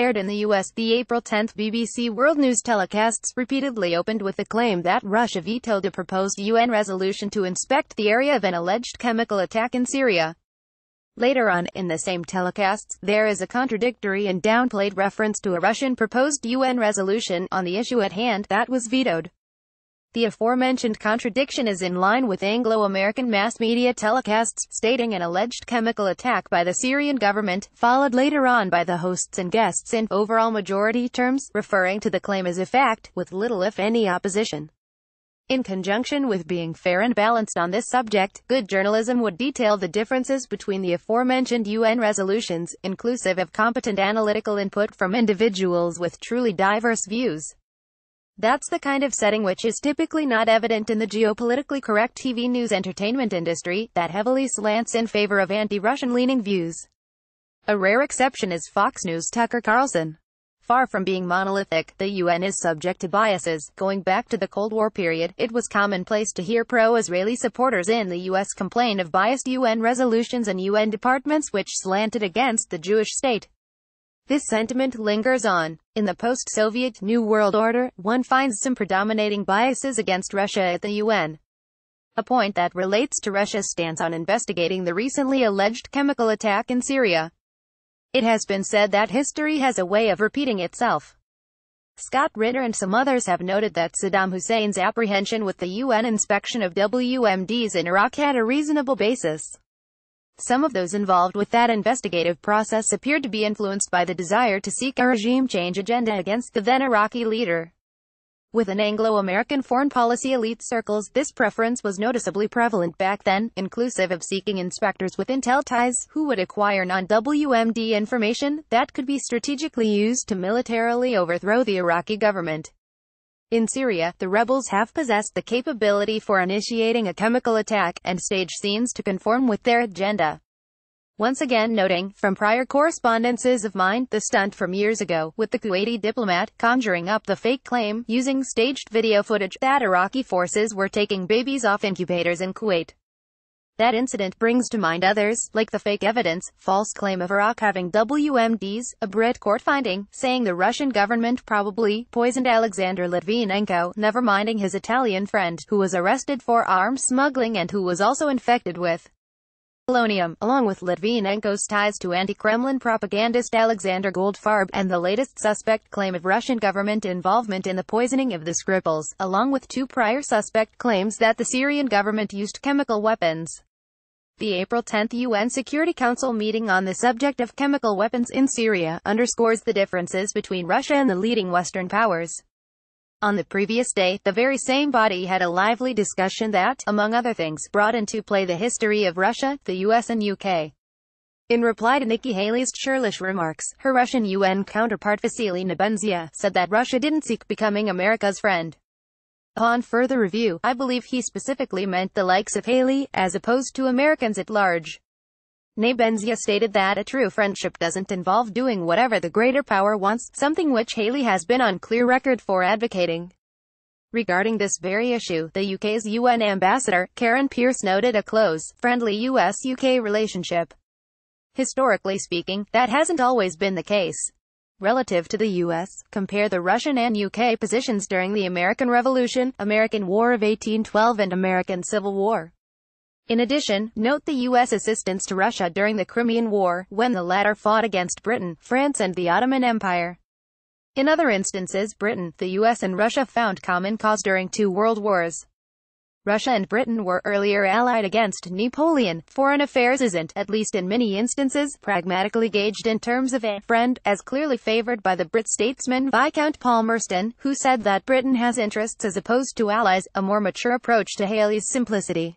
Aired in the US, the April 10 BBC World News telecasts repeatedly opened with the claim that Russia vetoed a proposed UN resolution to inspect the area of an alleged chemical attack in Syria. Later on, in the same telecasts, there is a contradictory and downplayed reference to a Russian proposed UN resolution on the issue at hand that was vetoed. The aforementioned contradiction is in line with Anglo-American mass media telecasts, stating an alleged chemical attack by the Syrian government, followed later on by the hosts and guests in overall majority terms, referring to the claim as a fact, with little if any opposition. In conjunction with being fair and balanced on this subject, good journalism would detail the differences between the aforementioned UN resolutions, inclusive of competent analytical input from individuals with truly diverse views. That's the kind of setting which is typically not evident in the geopolitically correct TV news entertainment industry, that heavily slants in favor of anti-Russian-leaning views. A rare exception is Fox News' Tucker Carlson. Far from being monolithic, the UN is subject to biases. Going back to the Cold War period, it was commonplace to hear pro-Israeli supporters in the US complain of biased UN resolutions and UN departments which slanted against the Jewish state. This sentiment lingers on. In the post-Soviet New World Order, one finds some predominating biases against Russia at the UN. A point that relates to Russia's stance on investigating the recently alleged chemical attack in Syria. It has been said that history has a way of repeating itself. Scott Ritter and some others have noted that Saddam Hussein's apprehension with the UN inspection of WMDs in Iraq had a reasonable basis. Some of those involved with that investigative process appeared to be influenced by the desire to seek a regime change agenda against the then Iraqi leader. Within Anglo-American foreign policy elite circles, this preference was noticeably prevalent back then, inclusive of seeking inspectors with intel ties, who would acquire non-WMD information that could be strategically used to militarily overthrow the Iraqi government. In Syria, the rebels have possessed the capability for initiating a chemical attack, and stage scenes to conform with their agenda. Once again noting, from prior correspondences of mine, the stunt from years ago, with the Kuwaiti diplomat, conjuring up the fake claim, using staged video footage, that Iraqi forces were taking babies off incubators in Kuwait. That incident brings to mind others, like the fake evidence, false claim of Iraq having WMDs, a Brit court finding, saying the Russian government probably poisoned Alexander Litvinenko, never minding his Italian friend, who was arrested for arms smuggling and who was also infected with polonium, along with Litvinenko's ties to anti-Kremlin propagandist Alexander Goldfarb, and the latest suspect claim of Russian government involvement in the poisoning of the Skripals, along with two prior suspect claims that the Syrian government used chemical weapons. The April 10 UN Security Council meeting on the subject of chemical weapons in Syria underscores the differences between Russia and the leading Western powers. On the previous day, the very same body had a lively discussion that, among other things, brought into play the history of Russia, the US and UK. In reply to Nikki Haley's churlish remarks, her Russian UN counterpart Vasily Nebenzia said that Russia didn't seek becoming America's friend. Upon further review, I believe he specifically meant the likes of Haley, as opposed to Americans at large. Nebenzia stated that a true friendship doesn't involve doing whatever the greater power wants, something which Haley has been on clear record for advocating. Regarding this very issue, the UK's UN ambassador, Karen Pierce, noted a close, friendly US-UK relationship. Historically speaking, that hasn't always been the case. Relative to the US, compare the Russian and UK positions during the American Revolution, American War of 1812 and American Civil War. In addition, note the U.S. assistance to Russia during the Crimean War, when the latter fought against Britain, France and the Ottoman Empire. In other instances, Britain, the U.S. and Russia found common cause during two world wars. Russia and Britain were earlier allied against Napoleon. Foreign affairs isn't, at least in many instances, pragmatically gauged in terms of a friend, as clearly favored by the Brit statesman Viscount Palmerston, who said that Britain has interests as opposed to allies, a more mature approach to Haley's simplicity.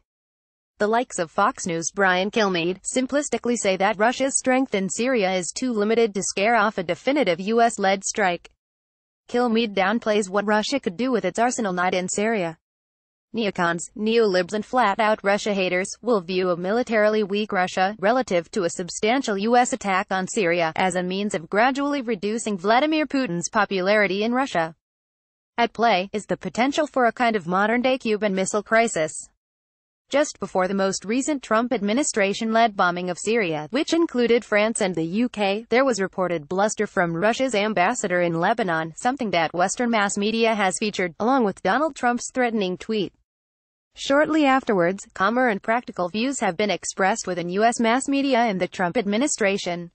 The likes of Fox News' Brian Kilmeade simplistically say that Russia's strength in Syria is too limited to scare off a definitive US-led strike. Kilmeade downplays what Russia could do with its arsenal not in Syria. Neocons, neolibs and flat-out Russia haters will view a militarily weak Russia, relative to a substantial US attack on Syria, as a means of gradually reducing Vladimir Putin's popularity in Russia. At play is the potential for a kind of modern-day Cuban Missile Crisis. Just before the most recent Trump administration-led bombing of Syria, which included France and the UK, there was reported bluster from Russia's ambassador in Lebanon, something that Western mass media has featured, along with Donald Trump's threatening tweet. Shortly afterwards, calmer and practical views have been expressed within U.S. mass media and the Trump administration.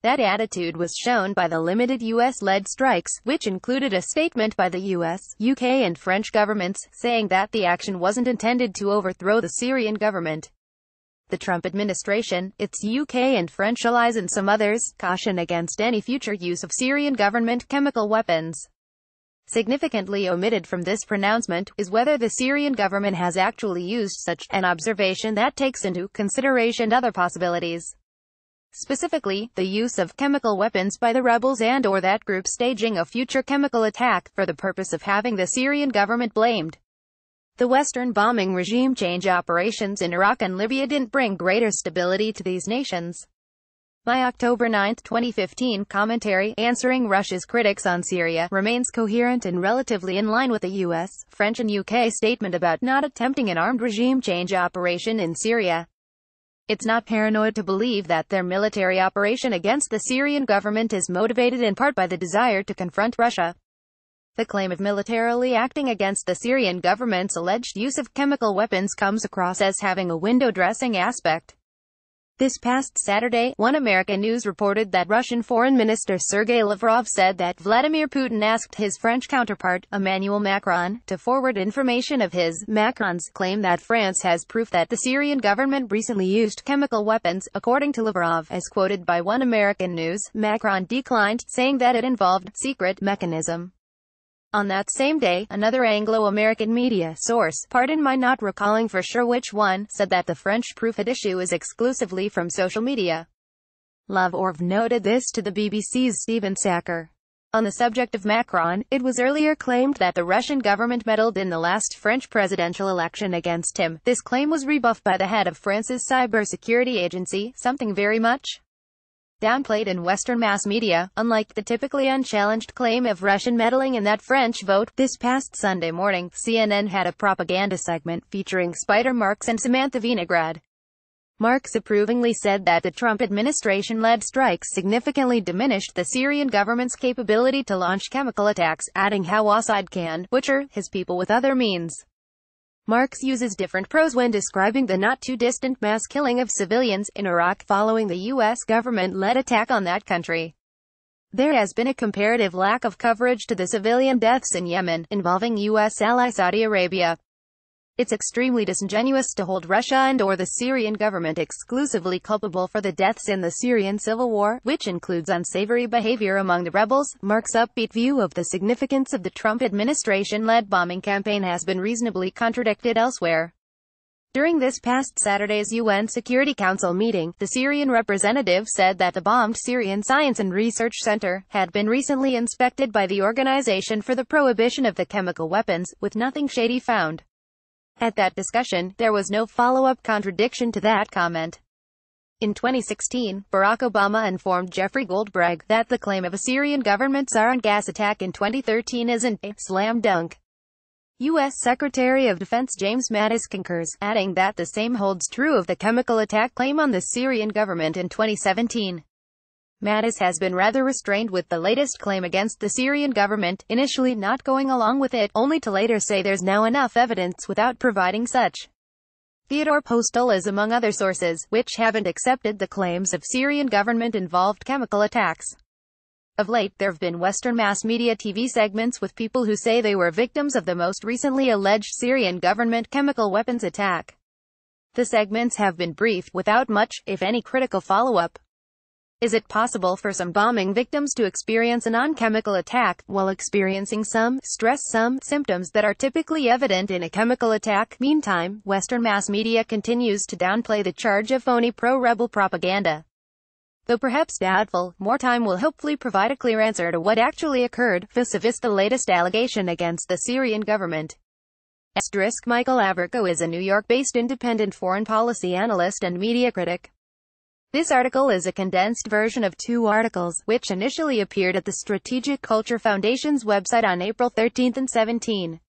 That attitude was shown by the limited U.S.-led strikes, which included a statement by the U.S., UK and French governments, saying that the action wasn't intended to overthrow the Syrian government. The Trump administration, its UK and French allies and some others, caution against any future use of Syrian government chemical weapons. Significantly omitted from this pronouncement is whether the Syrian government has actually used such, an observation that takes into consideration other possibilities. Specifically, the use of chemical weapons by the rebels and/or that group staging a future chemical attack, for the purpose of having the Syrian government blamed. The Western bombing regime change operations in Iraq and Libya didn't bring greater stability to these nations. My October 9, 2015 commentary, answering Russia's critics on Syria, remains coherent and relatively in line with the US, French and UK statement about not attempting an armed regime change operation in Syria. It's not paranoid to believe that their military operation against the Syrian government is motivated in part by the desire to confront Russia. The claim of militarily acting against the Syrian government's alleged use of chemical weapons comes across as having a window dressing aspect. This past Saturday, One American News reported that Russian Foreign Minister Sergei Lavrov said that Vladimir Putin asked his French counterpart, Emmanuel Macron, to forward information of his, Macron's, claim that France has proof that the Syrian government recently used chemical weapons. According to Lavrov, as quoted by One American News, Macron declined, saying that it involved secret mechanism. On that same day, another Anglo-American media source, pardon my not recalling for sure which one, said that the French proof at issue is exclusively from social media. Lavrov noted this to the BBC's Stephen Sacker. On the subject of Macron, it was earlier claimed that the Russian government meddled in the last French presidential election against him. This claim was rebuffed by the head of France's cybersecurity agency, something very much downplayed in Western mass media, unlike the typically unchallenged claim of Russian meddling in that French vote. This past Sunday morning, CNN had a propaganda segment featuring Spider Marks and Samantha Vinograd. Marks approvingly said that the Trump administration-led strikes significantly diminished the Syrian government's capability to launch chemical attacks, adding how Assad can butcher his people with other means. Marks uses different prose when describing the not-too-distant mass killing of civilians in Iraq following the U.S. government-led attack on that country. There has been a comparative lack of coverage to the civilian deaths in Yemen, involving U.S. ally Saudi Arabia. It's extremely disingenuous to hold Russia and/or the Syrian government exclusively culpable for the deaths in the Syrian civil war, which includes unsavory behavior among the rebels. Mark's upbeat view of the significance of the Trump administration-led bombing campaign has been reasonably contradicted elsewhere. During this past Saturday's UN Security Council meeting, the Syrian representative said that the bombed Syrian Science and Research Center had been recently inspected by the Organization for the Prohibition of the Chemical Weapons, with nothing shady found. At that discussion, there was no follow-up contradiction to that comment. In 2016, Barack Obama informed Jeffrey Goldberg that the claim of a Syrian government sarin gas attack in 2013 isn't a slam dunk. U.S. Secretary of Defense James Mattis concurs, adding that the same holds true of the chemical attack claim on the Syrian government in 2017. Mattis has been rather restrained with the latest claim against the Syrian government, initially not going along with it, only to later say there's now enough evidence without providing such. Theodore Postal is among other sources, which haven't accepted the claims of Syrian government-involved chemical attacks. Of late, there have been Western mass media TV segments with people who say they were victims of the most recently alleged Syrian government chemical weapons attack. The segments have been briefed, without much, if any, critical follow-up. Is it possible for some bombing victims to experience a non-chemical attack, while experiencing some symptoms that are typically evident in a chemical attack? Meantime, Western mass media continues to downplay the charge of phony pro-rebel propaganda. Though perhaps doubtful, more time will hopefully provide a clear answer to what actually occurred, vis-a-vis the latest allegation against the Syrian government. Michael Averko is a New York-based independent foreign policy analyst and media critic. This article is a condensed version of two articles, which initially appeared at the Strategic Culture Foundation's website on April 13 and 17.